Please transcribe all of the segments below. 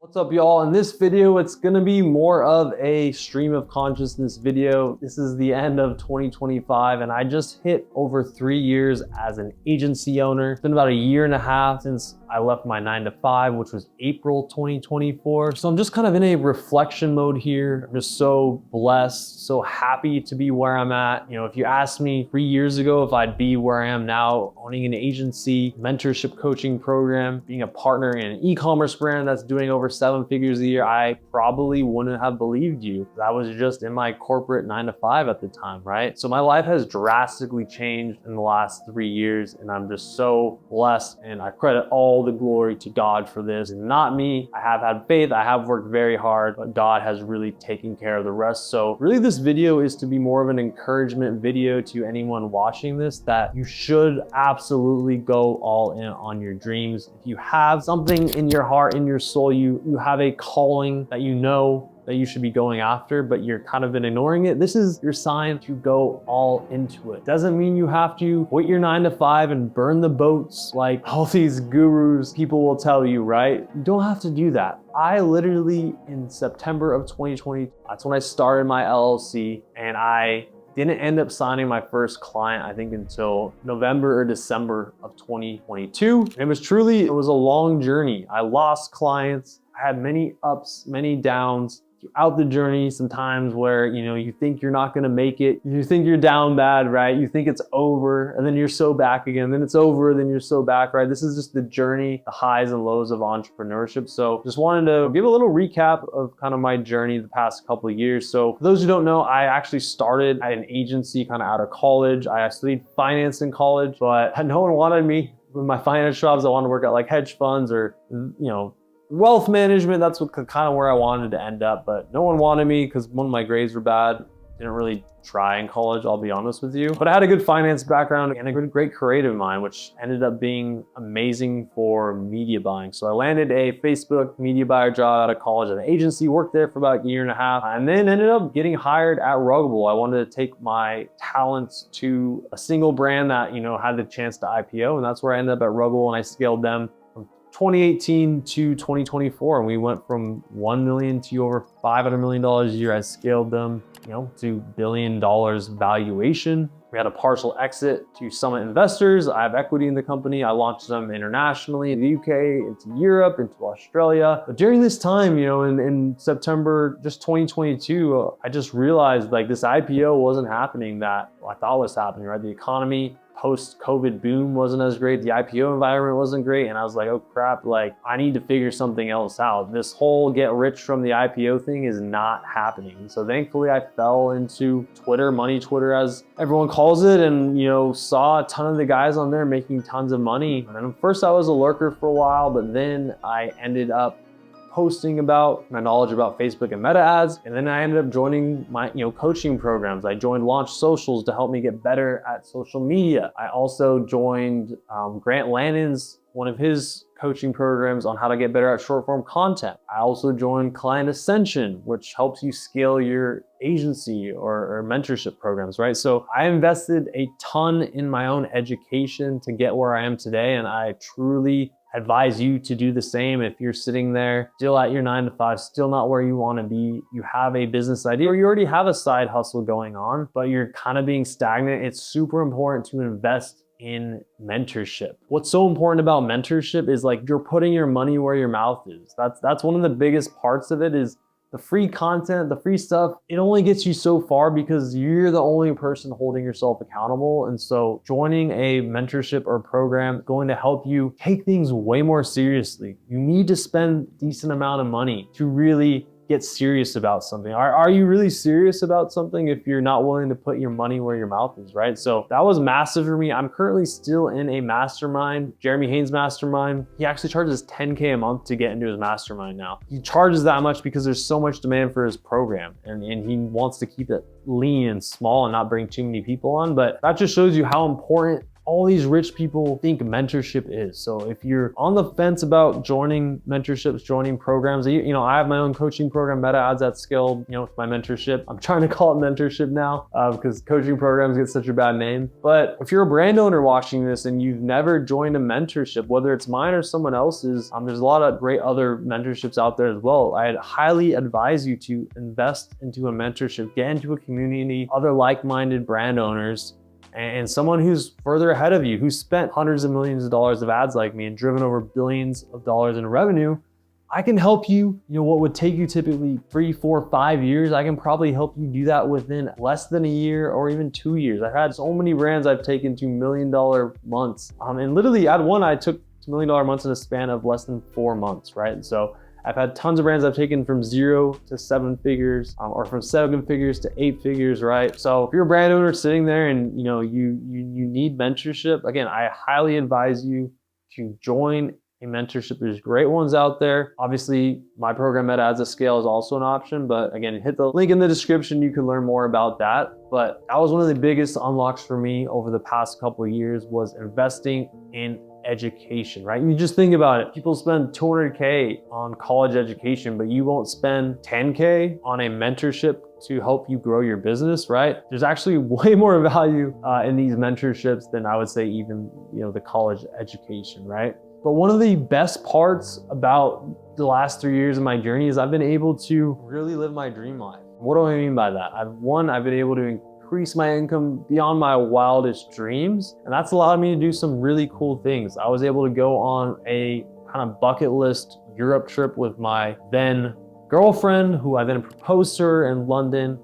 What's up, y'all? In this video, it's gonna be more of a stream of consciousness video. This is the end of 2025, and I just hit over 3 years as an agency owner. It's been about a year and a half since I left my 9-to-5, which was April 2024. So I'm just kind of in a reflection mode here. I'm just so blessed, so happy to be where I'm at. You know, if you asked me 3 years ago if I'd be where I am now, owning an agency, mentorship coaching program, being a partner in an e-commerce brand that's doing over 7 figures a year, I probably wouldn't have believed you. I was just in my corporate 9-to-5 at the time, right? So my life has drastically changed in the last 3 years, and I'm just so blessed, and I credit all the glory to God for this. And not me. I have had faith, I have worked very hard, but God has really taken care of the rest. So really this video is to be more of an encouragement video to anyone watching this, that you should absolutely go all in on your dreams. If you have something in your heart, in your soul, you have a calling that you know that you should be going after, but you're kind of been ignoring it, this is your sign to go all into it. Doesn't mean you have to quit your 9-to-5 and burn the boats like all these gurus people will tell you, right? You don't have to do that. I literally, in September of 2020, that's when I started my LLC, and I didn't end up signing my first client, I think, until November or December of 2022. And it was a long journey. I lost clients. I had many ups, many downs throughout the journey, sometimes where, you know, you think you're not gonna make it, you think you're down bad, right? You think it's over, and then you're so back again, then it's over, then you're so back, right? This is just the journey, the highs and lows of entrepreneurship. So just wanted to give a little recap of kind of my journey the past couple of years. So for those who don't know, I actually started at an agency kind of out of college. I studied finance in college, but no one wanted me with my finance jobs. I wanted to work at like hedge funds or, you know, wealth management. That's what kind of where I wanted to end up, but no one wanted me because one of my grades were bad. Didn't really try in college, I'll be honest with you. But I had a good finance background and a great creative mind, which ended up being amazing for media buying. So I landed a Facebook media buyer job out of college at an agency, worked there for about a year and a half, and then ended up getting hired at Ruggable. I wanted to take my talents to a single brand that, you know, had the chance to IPO, and that's where I ended up at Ruggable, and I scaled them 2018 to 2024, and we went from 1 million to over $500 million a year. I scaled them, you know, to $1 billion valuation. We had a partial exit to Summit investors. I have equity in the company. I launched them internationally, in the UK, into Europe, into Australia. But during this time, you know, in September, just 2022, I just realized like this IPO wasn't happening that I thought was happening, right? The economy post-COVID boom wasn't as great. The IPO environment wasn't great. And I was like, oh crap, like I need to figure something else out. This whole get rich from the IPO thing is not happening. So thankfully I fell into Twitter, money Twitter as everyone calls it, and, you know, saw a ton of the guys on there making tons of money. And at first I was a lurker for a while, but then I ended up posting about my knowledge about Facebook and meta ads. And then I ended up joining my, you know, coaching programs. I joined Launch Socials to help me get better at social media. I also joined Grant Lannon's, one of his coaching programs on how to get better at short form content. I also joined Client Ascension, which helps you scale your agency or mentorship programs, right? So I invested a ton in my own education to get where I am today. And I truly advise you to do the same. If you're sitting there still at your 9-to-5, still not where you want to be, you have a business idea or you already have a side hustle going on, but you're kind of being stagnant, it's super important to invest in mentorship. What's so important about mentorship is like you're putting your money where your mouth is. That's one of the biggest parts of it, is the free content, the free stuff. It only gets you so far because you're the only person holding yourself accountable. And so joining a mentorship or program is going to help you take things way more seriously. You need to spend a decent amount of money to really get serious about something. Are you really serious about something if you're not willing to put your money where your mouth is, right? So that was massive for me. I'm currently still in a mastermind, Jeremy Haynes mastermind. He actually charges $10K a month to get into his mastermind now. He charges that much because there's so much demand for his program, and he wants to keep it lean and small and not bring too many people on. But that just shows you how important all these rich people think mentorship is. So if you're on the fence about joining mentorships, joining programs, you know, I have my own coaching program, Meta Ads at Scale, you know, with my mentorship. I'm trying to call it mentorship now because coaching programs get such a bad name. But if you're a brand owner watching this and you've never joined a mentorship, whether it's mine or someone else's, there's a lot of great other mentorships out there as well. I'd highly advise you to invest into a mentorship, get into a community, other like-minded brand owners, and someone who's further ahead of you, who's spent hundreds of millions of dollars of ads like me and driven over billions of dollars in revenue. I can help you, what would take you typically 3, 4, 5 years, I can probably help you do that within less than a year or even 2 years. I've had so many brands I've taken to $1 million months. And literally at one, I took $1 million months in a span of less than 4 months, right? And so I've had tons of brands I've taken from 0 to 7 figures, or from 7 figures to 8 figures, right? So if you're a brand owner sitting there and you need mentorship, again, I highly advise you to join a mentorship. There's great ones out there. Obviously, my program Meta Ads at Scale is also an option, but again, hit the link in the description. You can learn more about that. But that was one of the biggest unlocks for me over the past couple of years, was investing in education, right? You just think about it. People spend $200K on college education, but you won't spend $10K on a mentorship to help you grow your business, right? There's actually way more value in these mentorships than I would say even, the college education, right? But one of the best parts about the last 3 years of my journey is I've been able to really live my dream life. What do I mean by that? I've been able to increase my income beyond my wildest dreams. And that's allowed me to do some really cool things. I was able to go on a kind of bucket list Europe trip with my then girlfriend, who I then proposed to her in London.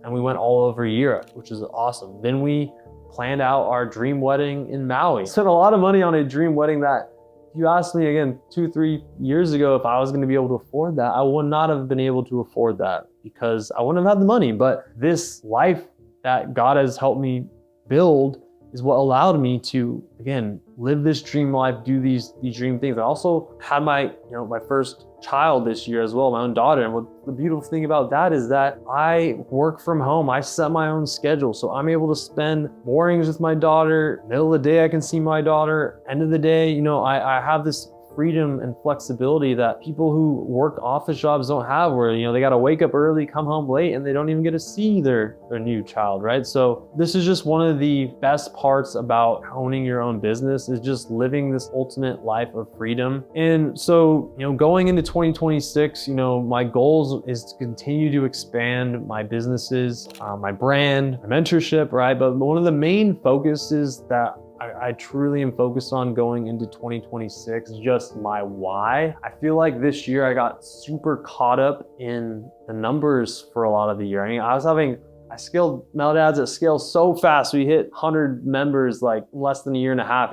And we went all over Europe, which is awesome. Then we planned out our dream wedding in Maui. Spent a lot of money on a dream wedding that, if you asked me again 2-3 years ago if I was going to be able to afford that, I would not have been able to afford that because I wouldn't have had the money. But this life that God has helped me build is what allowed me to, again, live this dream life, do these dream things. I also had my first child this year as well, my own daughter. And what the beautiful thing about that is that I work from home. I set my own schedule. So I'm able to spend mornings with my daughter, middle of the day I can see my daughter, end of the day, I have this freedom and flexibility that people who work office jobs don't have, where they got to wake up early, come home late, and they don't even get to see their new child, right? So this is just one of the best parts about owning your own business, is just living this ultimate life of freedom. And so going into 2026, my goals is to continue to expand my businesses, my brand, my mentorship, right? But one of the main focuses that I truly am focused on going into 2026, just my why. I feel like this year I got super caught up in the numbers for a lot of the year. I scaled Meta Ads at Scale so fast. We hit 100 members like less than a year and a half,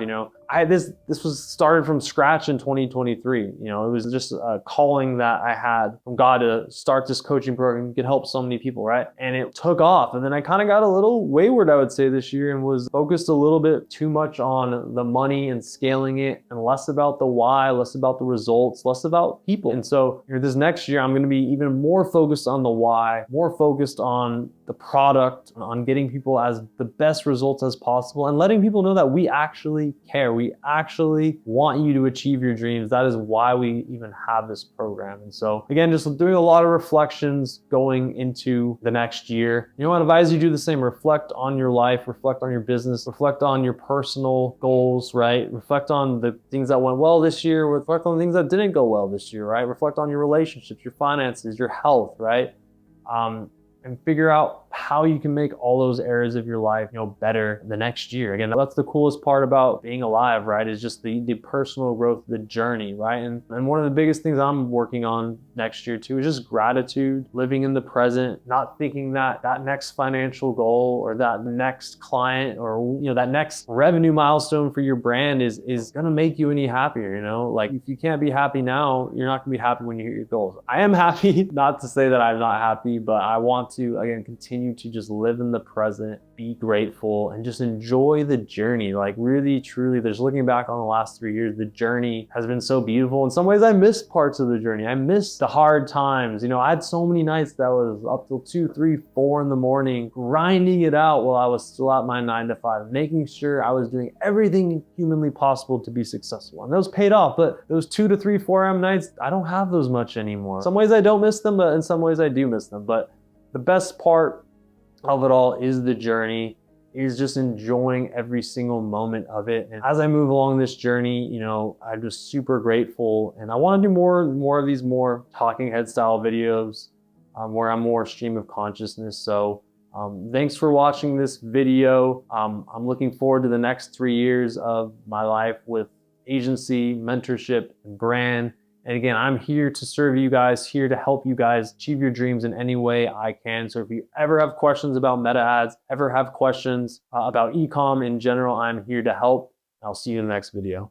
this was started from scratch in 2023. It was just a calling that I had from God to start this coaching program, could help so many people, right? And it took off. And then I kind of got a little wayward, I would say, this year, and was focused a little bit too much on the money and scaling it, and less about the why, less about the results, less about people. And so this next year, I'm going to be even more focused on the why, more focused on the product, on getting people as the best results as possible, and letting people know that we actually care. We actually want you to achieve your dreams. That is why we even have this program. And so again, just doing a lot of reflections going into the next year. I advise you do the same. Reflect on your life, reflect on your business, reflect on your personal goals, right? Reflect on the things that went well this year, reflect on the things that didn't go well this year, right? Reflect on your relationships, your finances, your health, right? And figure out how you can make all those areas of your life, better the next year. Again, that's the coolest part about being alive, right? Is just the personal growth, the journey, right? And one of the biggest things I'm working on next year too is just gratitude, living in the present, not thinking that next financial goal or that next client or, that next revenue milestone for your brand is gonna make you any happier, Like if you can't be happy now, you're not gonna be happy when you hit your goals. I am happy, not to say that I'm not happy, but I want to, again, continue you to just live in the present, be grateful, and just enjoy the journey. Like really, truly, just looking back on the last 3 years, the journey has been so beautiful. In some ways, I missed parts of the journey. I missed the hard times. You know, I had so many nights that was up till 2, 3, 4 in the morning, grinding it out while I was still at my 9 to 5, making sure I was doing everything humanly possible to be successful. And those paid off, but those 2 to 3, 4 a.m. nights, I don't have those much anymore. In some ways I don't miss them, but in some ways I do miss them. But the best part of it all is the journey, is just enjoying every single moment of it. And as I move along this journey, you know, I'm just super grateful. And I want to do more of these more talking head style videos where I'm more stream of consciousness. So thanks for watching this video. I'm looking forward to the next 3 years of my life with agency, mentorship, and brand. And again, I'm here to serve you guys, here to help you guys achieve your dreams in any way I can. So if you ever have questions about meta ads, ever have questions about e-com in general, I'm here to help. I'll see you in the next video.